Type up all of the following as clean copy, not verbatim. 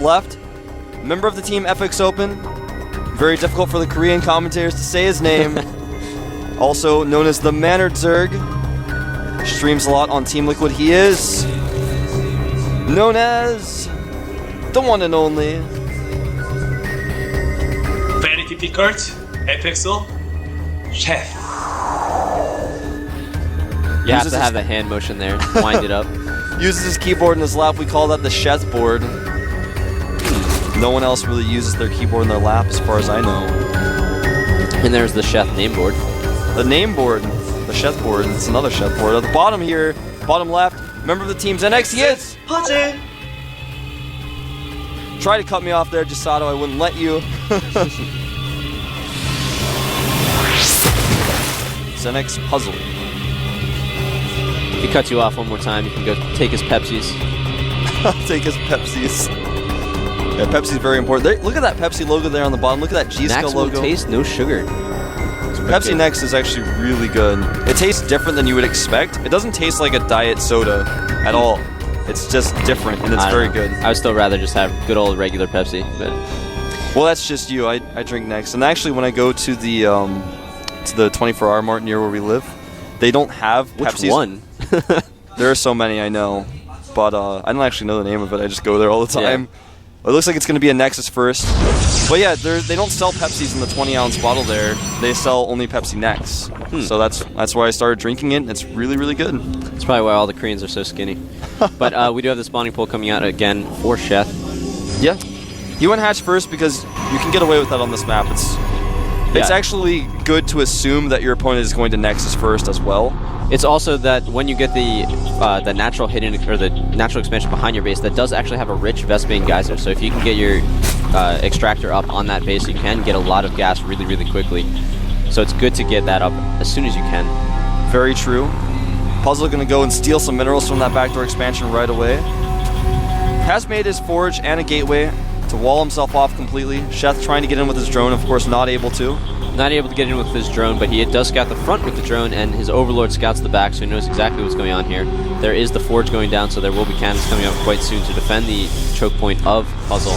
left, member of the team FX Open. Very difficult for the Korean commentators to say his name. Also known as the Mannered Zerg. Streams a lot on Team Liquid. He is known as the one and only Vanity Picard, FXO, Sheth. You have to have the hand motion there. Wind it up. Uses his keyboard in his lap. We call that the Sheth board. No one else really uses their keyboard in their lap as far as I know. And there's the Sheth name board. The name board. The Sheth board. It's another Sheth board. At the bottom here, bottom left, member of the team's NX. He is! Puzzle! Try to cut me off there, Gisato. I wouldn't let you. NX Puzzle. If he cuts you off one more time, you can go take his Pepsis. Take his Pepsis. Yeah, Pepsi's very important. There, look at that Pepsi logo there on the bottom. Look at that G-Skill logo. Maximum taste, no sugar. Pepsi Next is actually really good. It tastes different than you would expect. It doesn't taste like a diet soda at all. It's just different, and it's very good. I would still rather just have good old regular Pepsi. But well, that's just you. I drink Next. And actually, when I go to the 24-hour mart near where we live, they don't have Pepsis. Which one? There are so many, I know. But I don't actually know the name of it. I just go there all the time. Yeah. It looks like it's going to be a Nexus first. But yeah, they don't sell Pepsis in the 20-ounce bottle there. They sell only Pepsi Next. So that's why I started drinking it. It's really, really good. That's probably why all the Koreans are so skinny. But we do have the spawning pool coming out again for Sheth. Yeah. He went hatch first because you can get away with that on this map. It's actually good to assume that your opponent is going to Nexus first as well. It's also that when you get the natural hidden or the natural expansion behind your base, that does actually have a rich Vespene geyser. So if you can get your extractor up on that base, you can get a lot of gas really, really quickly. So it's good to get that up as soon as you can. Very true. Puzzle going to go and steal some minerals from that backdoor expansion right away. Has made his forge and a gateway to wall himself off completely. Sheth trying to get in with his drone, of course not able to. Not able to get in with his drone, but he does scout the front with the drone, and his Overlord scouts the back, so he knows exactly what's going on here. There is the forge going down, so there will be cannons coming up quite soon to defend the choke point of Puzzle.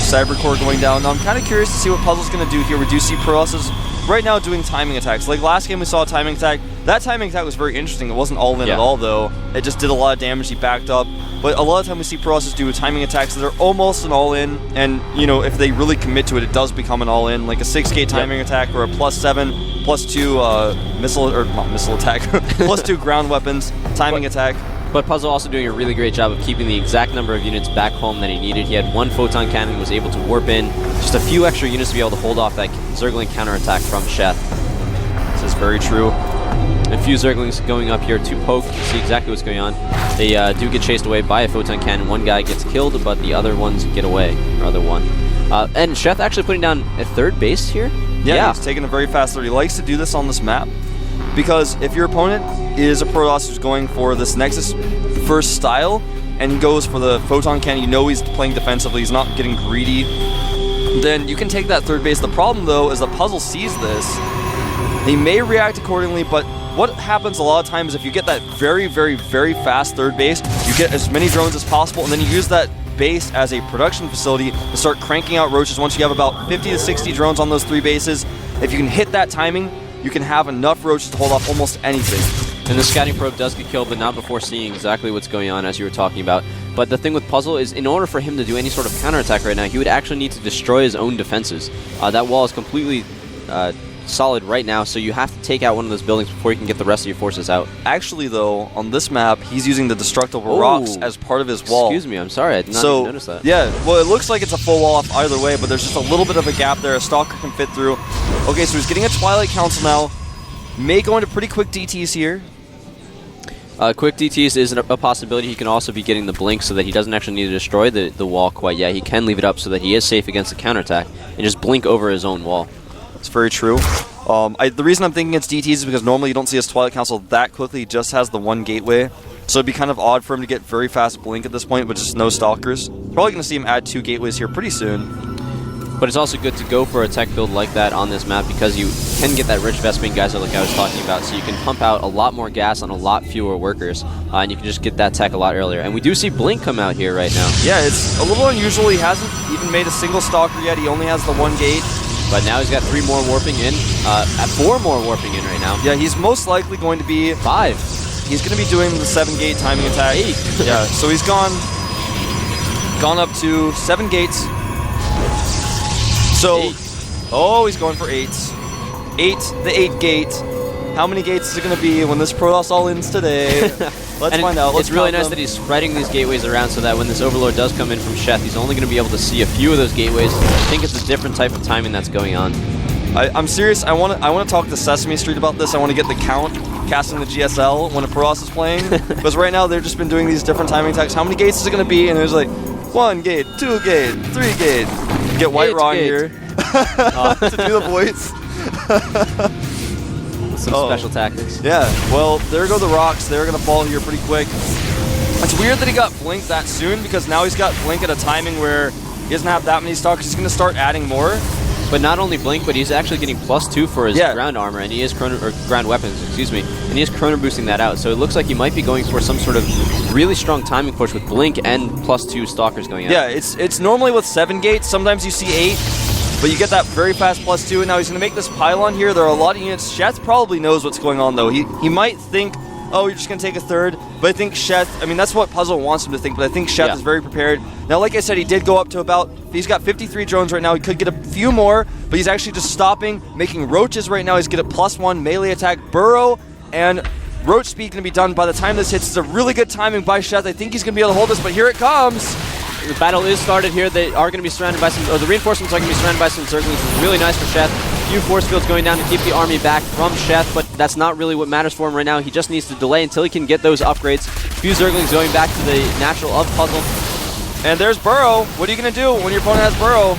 Cybercore going down. Now I'm kind of curious to see what Puzzle's going to do here. We do see Protoss right now doing timing attacks. Like last game we saw a timing attack. That timing attack was very interesting. It wasn't all in at all though. It just did a lot of damage. He backed up. But a lot of time we see Protoss do timing attacks that are almost an all-in, and you know, if they really commit to it, it does become an all-in, like a 6K timing attack or a +7, +2 missile, or not missile attack, +2 ground weapons, timing attack. But Puzzle also doing a really great job of keeping the exact number of units back home that he needed. He had one photon cannon and was able to warp in just a few extra units to be able to hold off that Zergling counterattack from Sheth. This is very true. A few Zerglings going up here to poke to see exactly what's going on. They do get chased away by a photon cannon. One guy gets killed, but the other ones get away. Or other one. And Sheth actually putting down a third base here. Yeah, he's taking a very fast third. He likes to do this on this map because if your opponent is a Protoss who's going for this Nexus first style and he goes for the photon cannon, you know he's playing defensively, he's not getting greedy, then you can take that third base. The problem though is the Puzzle sees this. He may react accordingly, but what happens a lot of times if you get that very, very, very fast third base, you get as many drones as possible, and then you use that base as a production facility to start cranking out roaches. Once you have about 50 to 60 drones on those 3 bases, if you can hit that timing, you can have enough roaches to hold off almost anything. And the scouting probe does get killed, but not before seeing exactly what's going on, as you were talking about. But the thing with Puzzle is, in order for him to do any sort of counterattack right now, he would actually need to destroy his own defenses. That wall is completely solid right now, so you have to take out one of those buildings before you can get the rest of your forces out. Actually, though, on this map, he's using the destructible rocks as part of his wall. Excuse me, I'm sorry, I did not even notice that. Yeah, well, it looks like it's a full wall off either way, but there's just a little bit of a gap there. A Stalker can fit through. Okay, so he's getting a Twilight Council now. May go into pretty quick DTs here. Quick DTs is a possibility. He can also be getting the blink so that he doesn't actually need to destroy the wall quite yet. He can leave it up so that he is safe against the counterattack and just blink over his own wall. It's very true. The reason I'm thinking it's DTs is because normally you don't see his Twilight Council that quickly. He just has the one gateway. So it'd be kind of odd for him to get very fast blink at this point with just no Stalkers. Probably going to see him add 2 gateways here pretty soon. But it's also good to go for a tech build like that on this map because you can get that rich Vespene geyser like I was talking about, so you can pump out a lot more gas on a lot fewer workers, and you can just get that tech a lot earlier. And we do see Blink come out here right now. Yeah, it's a little unusual. He hasn't even made a single Stalker yet. He only has the 1 gate. But now he's got 3 more warping in, 4 more warping in right now. Yeah, he's most likely going to be... 5. He's going to be doing the 7 gate timing attack. 8. Yeah, so he's gone up to 7 gates. So, 8. Oh, he's going for 8. 8, the 8 gate. How many gates is it going to be when this Protoss all ends today? Let's find out. Let's it's really nice that he's spreading these gateways around so that when this Overlord does come in from Sheth, he's only going to be able to see a few of those gateways. I think it's a different type of timing that's going on. I'm serious. I want to talk to Sesame Street about this. I want to get the count casting the GSL when a Protoss is playing. Because right now they've just been doing these different timing attacks. How many gates is it going to be? And there's like 1 gate, 2 gate, 3 gate. Get White Raw in here to do the voice. Some special tactics. Yeah, well, there go the rocks. They're going to fall here pretty quick. It's weird that he got Blink that soon because now he's got Blink at a timing where he doesn't have that many stocks. He's going to start adding more. But not only Blink, but he's actually getting +2 for his ground armor, and he is ground weapons, excuse me, and he is chrono boosting that out. So it looks like he might be going for some sort of really strong timing push with Blink and +2 stalkers going out. Yeah, it's normally with 7 gates. Sometimes you see 8, but you get that very fast +2. And now he's going to make this pylon here. There are a lot of units. Sheth probably knows what's going on though. He might think, oh, you're just going to take a 3rd. But I think Sheth, I mean, that's what Puzzle wants him to think, but I think Sheth is very prepared. Now, like I said, he did go up to about, he's got 53 drones right now. He could get a few more, but he's actually just stopping, making roaches right now. He's getting a +1 melee attack. Burrow and roach speed going to be done by the time this hits. It's a really good timing by Sheth. I think he's going to be able to hold this, but here it comes. The battle is started here. They are going to be surrounded by some, or the reinforcements are going to be surrounded by some Zerglings. It's really nice for Sheth. A few force fields going down to keep the army back from Sheth, but that's not really what matters for him right now. He just needs to delay until he can get those upgrades. A few Zerglings going back to the natural of Puzzle. And there's Burrow. What are you going to do when your opponent has Burrow?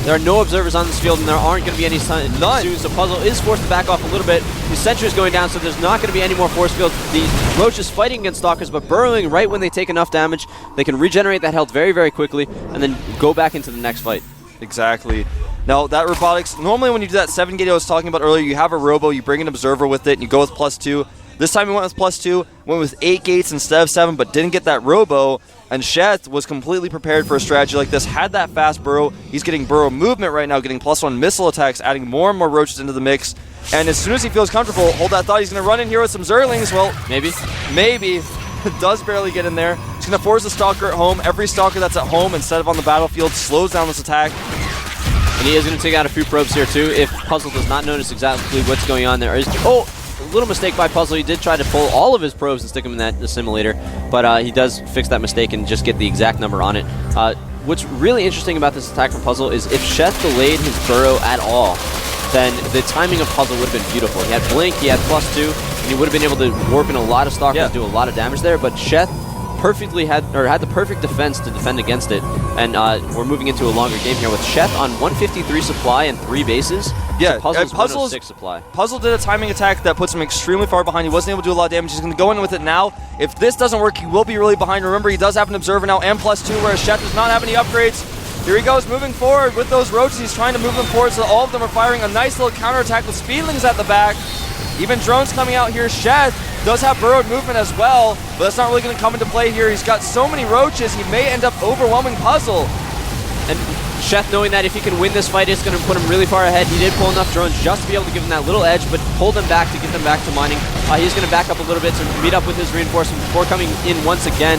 There are no observers on this field, and there aren't going to be any soon, so Puzzle is forced to back off a little bit. The sentry is going down, so there's not going to be any more force fields. The Roach is fighting against Stalkers, but burrowing right when they take enough damage. They can regenerate that health very, very quickly, and then go back into the next fight. Exactly. Now, that robotics, normally when you do that 7 gate I was talking about earlier, you have a robo, you bring an observer with it, and you go with +2. This time he went with +2, went with 8 gates instead of 7, but didn't get that robo. And Sheth was completely prepared for a strategy like this, had that fast burrow. He's getting burrow movement right now, getting +1 missile attacks, adding more and more roaches into the mix. And as soon as he feels comfortable, hold that thought, he's going to run in here with some Zerglings. Well, maybe. Does barely get in there. He's going to force the Stalker at home. Every Stalker that's at home instead of on the battlefield slows down this attack. And he is going to take out a few probes here too. If Puzzle does not notice exactly what's going on there. A little mistake by Puzzle. He did try to pull all of his probes and stick them in that assimilator, but he does fix that mistake and just get the exact number on it. What's really interesting about this attack from Puzzle is if Sheth delayed his burrow at all, then the timing of Puzzle would have been beautiful. He had Blink, he had +2, and he would have been able to warp in a lot of Stalkers, do a lot of damage there, but Sheth perfectly had the perfect defense to defend against it, and we're moving into a longer game here with Sheth on 153 supply and 3 bases. Yeah, so Puzzle's 106 supply. Puzzle did a timing attack that puts him extremely far behind. He wasn't able to do a lot of damage. He's going to go in with it now. If this doesn't work, he will be really behind. Remember, he does have an observer now and +2, whereas Sheth does not have any upgrades. Here he goes, moving forward with those roaches. He's trying to move them forward, so all of them are firing a nice little counterattack with Speedlings at the back. Even drones coming out here. Sheth does have burrowed movement as well, but that's not really going to come into play here. He's got so many roaches, he may end up overwhelming Puzzle. And Sheth, knowing that if he can win this fight, it's going to put him really far ahead. He did pull enough drones just to be able to give him that little edge, but pull them back to get them back to mining. He's going to back up a little bit to meet up with his reinforcements before coming in once again.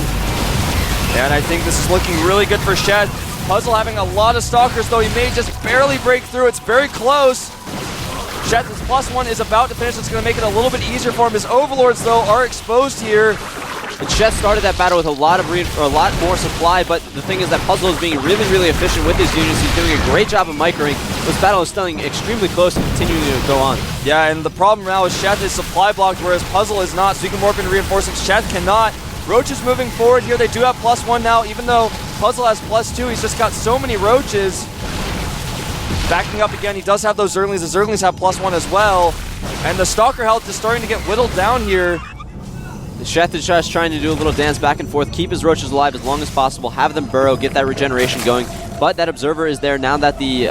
And I think this is looking really good for Sheth. Puzzle having a lot of Stalkers, though he may just barely break through. It's very close. Sheth's +1 is about to finish. It's going to make it a little bit easier for him. His Overlords, though, are exposed here. And Sheth started that battle with a lot more supply, but the thing is that Puzzle is being really, really efficient with his units. He's doing a great job of microing. This battle is staying extremely close and continuing to go on. Yeah, and the problem now is Sheth is supply blocked, whereas Puzzle is not, so you can warp into reinforcements. Sheth cannot. Roach is moving forward here. They do have +1 now, even though Puzzle has +2. He's just got so many roaches. Backing up again, he does have those Zerglings. The Zerglings have +1 as well. And the Stalker health is starting to get whittled down here. Sheth is just trying to do a little dance back and forth, keep his roaches alive as long as possible, have them burrow, get that regeneration going. but that observer is there now that the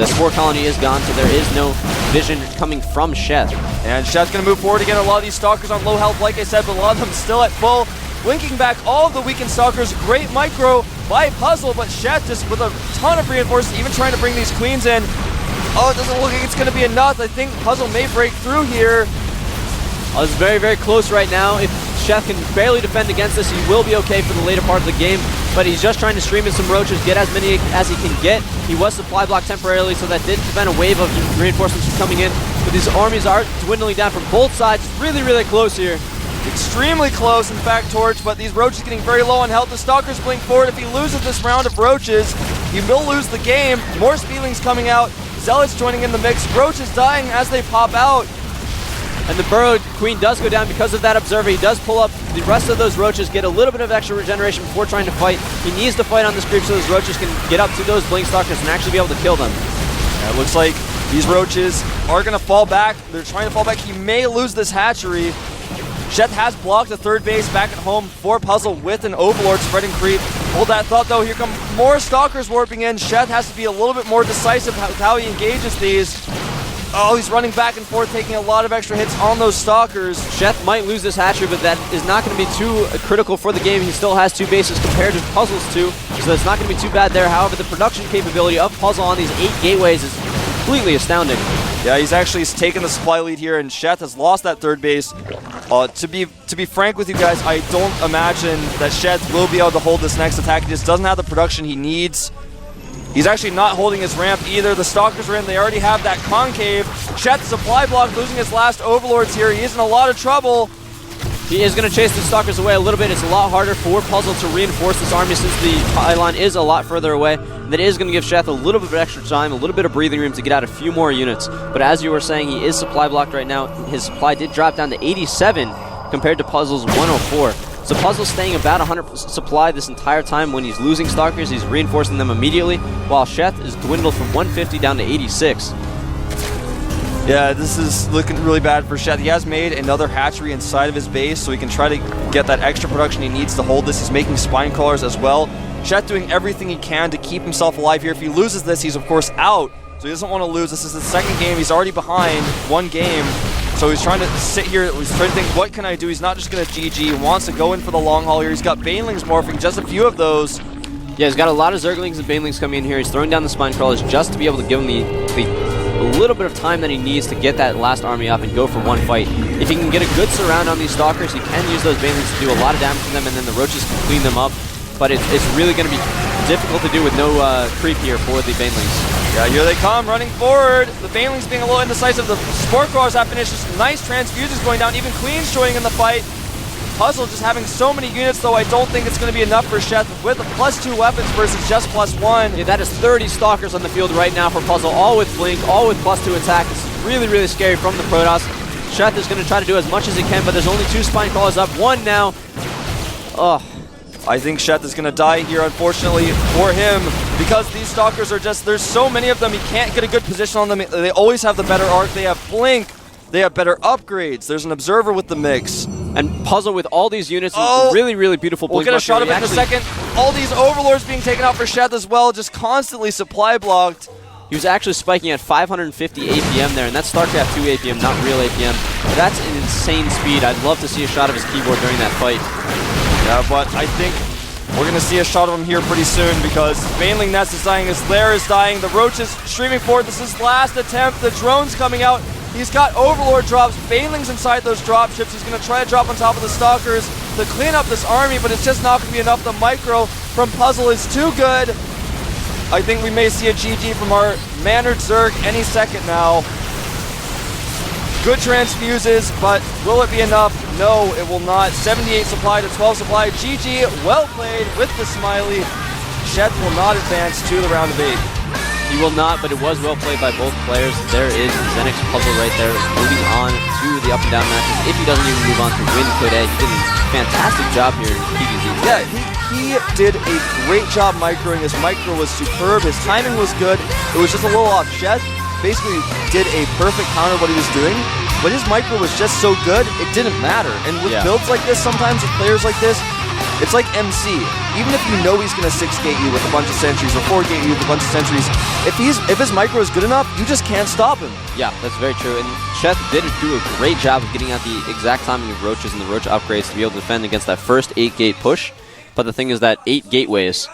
spore colony is gone, so there is no vision coming from Sheth. And Sheth's going to move forward again. A lot of these Stalkers on low health, like I said, but a lot of them still at full. Linking back all of the weakened Stalkers. Great micro by Puzzle, but Sheth just with a ton of reinforcements, even trying to bring these Queens in. Oh, it doesn't look like it's going to be enough. I think Puzzle may break through here. It's very, very close right now. If Sheth can barely defend against this, he will be okay for the later part of the game, but he's just trying to stream in some roaches, get as many as he can get. He was supply blocked temporarily, so that did prevent a wave of reinforcements from coming in, but these armies are dwindling down from both sides. Really, really close here. Extremely close, in fact, Torch, but these roaches getting very low on health. The Stalkers blink forward. If he loses this round of roaches, he will lose the game. More Speedlings coming out. Zealots joining in the mix. Roaches dying as they pop out. And the Burrow Queen does go down because of that observer. He does pull up the rest of those roaches, get a little bit of extra regeneration before trying to fight. He needs to fight on this creep so those roaches can get up to those Blink Stalkers and actually be able to kill them. It looks like these roaches are going to fall back. They're trying to fall back. He may lose this hatchery. Sheth has blocked the third base back at home for Puzzle with an Overlord spreading creep. Hold that thought though, here come more Stalkers warping in. Sheth has to be a little bit more decisive with how he engages these. Oh, he's running back and forth, taking a lot of extra hits on those Stalkers. Sheth might lose this hatchery, but that is not going to be too critical for the game. He still has 2 bases compared to Puzzle's 2, so it's not going to be too bad there. However, the production capability of Puzzle on these 8 gateways is completely astounding. Yeah, he's actually taken the supply lead here, and Sheth has lost that third base. To be frank with you guys, I don't imagine that Sheth will be able to hold this next attack. He just doesn't have the production he needs. He's actually not holding his ramp either. The Stalkers are in. They already have that concave. Sheth supply block, losing his last Overlords here. He is in a lot of trouble. He is going to chase the Stalkers away a little bit. It's a lot harder for Puzzle to reinforce this army since the pylon is a lot further away. That is going to give Sheth a little bit of extra time, a little bit of breathing room to get out a few more units. But as you were saying, he is supply blocked right now. His supply did drop down to 87 compared to Puzzle's 104. So Puzzle's staying about 100 supply this entire time. When he's losing Stalkers, he's reinforcing them immediately, while Sheth is dwindled from 150 down to 86. Yeah, this is looking really bad for Sheth. He has made another hatchery inside of his base, so he can try to get that extra production he needs to hold this. He's making spine crawlers as well. Sheth doing everything he can to keep himself alive here. If he loses this, he's of course out, so he doesn't want to lose. This is the second game. He's already behind 1 game. So he's trying to sit here, he's trying to think, what can I do? He's not just going to GG, he wants to go in for the long haul here. He's got Banelings morphing, just a few of those. Yeah, he's got a lot of Zerglings and Banelings coming in here. He's throwing down the Spine Crawlers just to be able to give him a little bit of time that he needs to get that last army up and go for one fight. If he can get a good surround on these Stalkers, he can use those Banelings to do a lot of damage to them, and then the Roaches can clean them up. But it's really going to be difficult to do with no creep here for the Banelings. Yeah, here they come, running forward. The Banelings being a little indecisive. The Spore Crawlers have finished. Just nice transfusions going down. Even Queen's joining in the fight. Puzzle just having so many units, though I don't think it's going to be enough for Sheth with a +2 weapons versus just +1. Yeah, that is 30 Stalkers on the field right now for Puzzle, all with Blink, all with +2 attack. It's really, really scary from the Protoss. Sheth is going to try to do as much as he can, but there's only 2 Spine Crawlers up, 1 now. Oh. I think Sheth is going to die here, unfortunately, for him, because these Stalkers are just, there's so many of them, he can't get a good position on them. They always have the better arc, they have Blink, they have better upgrades, there's an Observer with the mix. And Puzzle with all these units, really, really beautiful Blink. We'll get a shot of it in a second. All these Overlords being taken out for Sheth as well, just constantly supply blocked. He was actually spiking at 550 APM there, and that's StarCraft 2 APM, not real APM. But that's an insane speed. I'd love to see a shot of his keyboard during that fight. Yeah, but I think we're going to see a shot of him here pretty soon, because Baneling Nest is dying, his lair is dying, the Roach is streaming forward, this is his last attempt, the drone's coming out, he's got Overlord drops, Baneling's inside those dropships, he's going to try to drop on top of the Stalkers to clean up this army, but it's just not going to be enough. The micro from Puzzle is too good. I think we may see a GG from our Mannered Zerg any second now. Good transfuses, but will it be enough? No, it will not. 78 supply to 12 supply. GG, well played with the smiley. Sheth will not advance to the round of 8. He will not, but it was well played by both players. There is Zenix Puzzle right there, moving on to the up and down matches. If he doesn't even move on to win Code A, he did a fantastic job here in PvZ. Yeah, he did a great job microing. His micro was superb. His timing was good. It was just a little off. Sheth basically did a perfect counter what he was doing, but his micro was just so good, it didn't matter. And with builds like this, sometimes with players like this, it's like MC. even if you know he's going to 6-gate you with a bunch of sentries or 4-gate you with a bunch of sentries, if his micro is good enough, you just can't stop him. Yeah, that's very true. And Sheth did do a great job of getting out the exact timing of roaches and the roach upgrades to be able to defend against that first 8-gate push. But the thing is that 8 gateways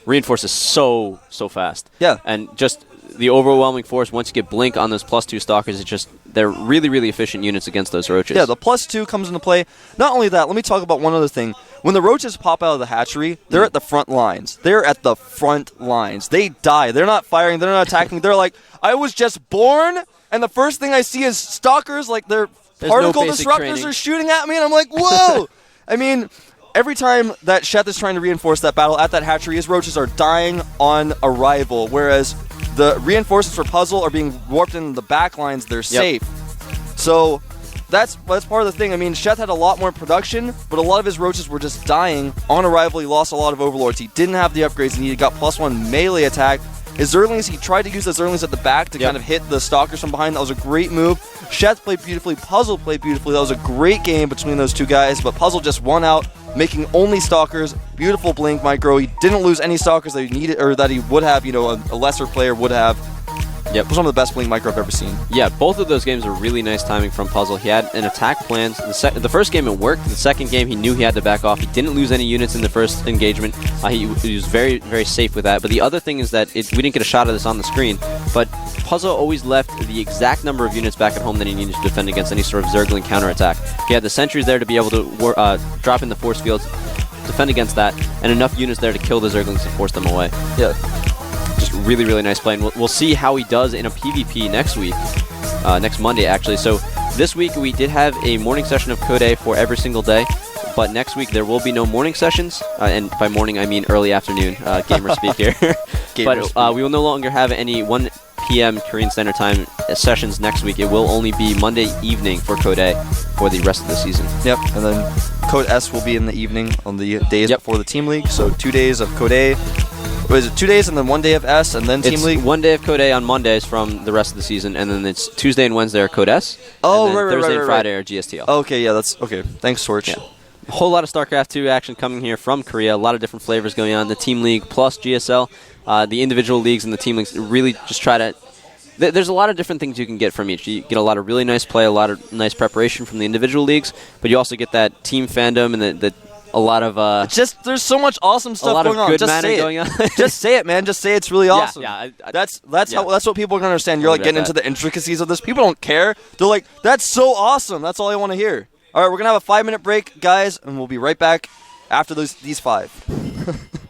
reinforces so fast. Yeah. And just the overwhelming force, once you get Blink on those +2 Stalkers, they're really, really efficient units against those roaches. Yeah, the +2 comes into play. Not only that, let me talk about one other thing. When the roaches pop out of the hatchery, they're at the front lines. They're at the front lines. They die. They're not firing. They're not attacking. They're like, I was just born, and the first thing I see is Stalkers, like their particle disruptors are shooting at me, and I'm like, whoa! I mean, every time that Sheth is trying to reinforce that battle at that hatchery, his roaches are dying on arrival, whereas the reinforcements for Puzzle are being warped in the back lines. They're safe. So that's part of the thing. I mean, Sheth had a lot more production, but a lot of his roaches were just dying on arrival. He lost a lot of overlords. He didn't have the upgrades he needed. Got +1 melee attack. His Zerglings, he tried to use the Zerglings at the back to kind of hit the Stalkers from behind. That was a great move. Sheth played beautifully. Puzzle played beautifully. That was a great game between those two guys, but Puzzle just won out, making only Stalkers. Beautiful Blink micro. He didn't lose any Stalkers that he needed, or that he would have, a lesser player would have. Yep. It was one of the best Blink micro I've ever seen. Yeah, both of those games were really nice timing from Puzzle. He had an attack plan. The first game it worked. The second game he knew he had to back off. He didn't lose any units in the first engagement. He was very, very safe with that. But the other thing is that we didn't get a shot of this on the screen, but Puzzle always left the exact number of units back at home that he needed to defend against any sort of Zergling counterattack. He had the sentries there to be able to drop in the force fields, defend against that, and enough units there to kill the Zerglings and force them away. Yeah. Just really, really nice play. And we'll see how he does in a PvP next week, next Monday, actually. So this week we did have a morning session of Code A for every single day, but next week there will be no morning sessions, and by morning I mean early afternoon, gamer speak here. But we will no longer have any 1 p.m. Korean Standard Time sessions next week. It will only be Monday evening for Code A for the rest of the season. Yep, and then Code S will be in the evening on the days before the Team League, so 2 days of Code A. What is it, 2 days and then 1 day of S and then Team League? It's 1 day of Code A on Mondays from the rest of the season, and then it's Tuesday and Wednesday are Code S. Oh, and then right, Thursday and Friday are GSTL. Okay, yeah, that's okay. Thanks, Torch. Yeah. A whole lot of StarCraft 2 action coming here from Korea. A lot of different flavors going on. The Team League plus GSL. The individual leagues and the Team Leagues really just try to... There's a lot of different things you can get from each. You get a lot of really nice play, a lot of nice preparation from the individual leagues, but you also get that team fandom and a lot of there's so much awesome stuff going on. A lot of good mana going on. Just say it, man. Just say it's really awesome. Yeah. That's what people are gonna understand. You're like getting into the intricacies of this. People don't care. They're like, that's so awesome. That's all I want to hear. All right, we're gonna have a 5-minute break, guys, and we'll be right back after these 5.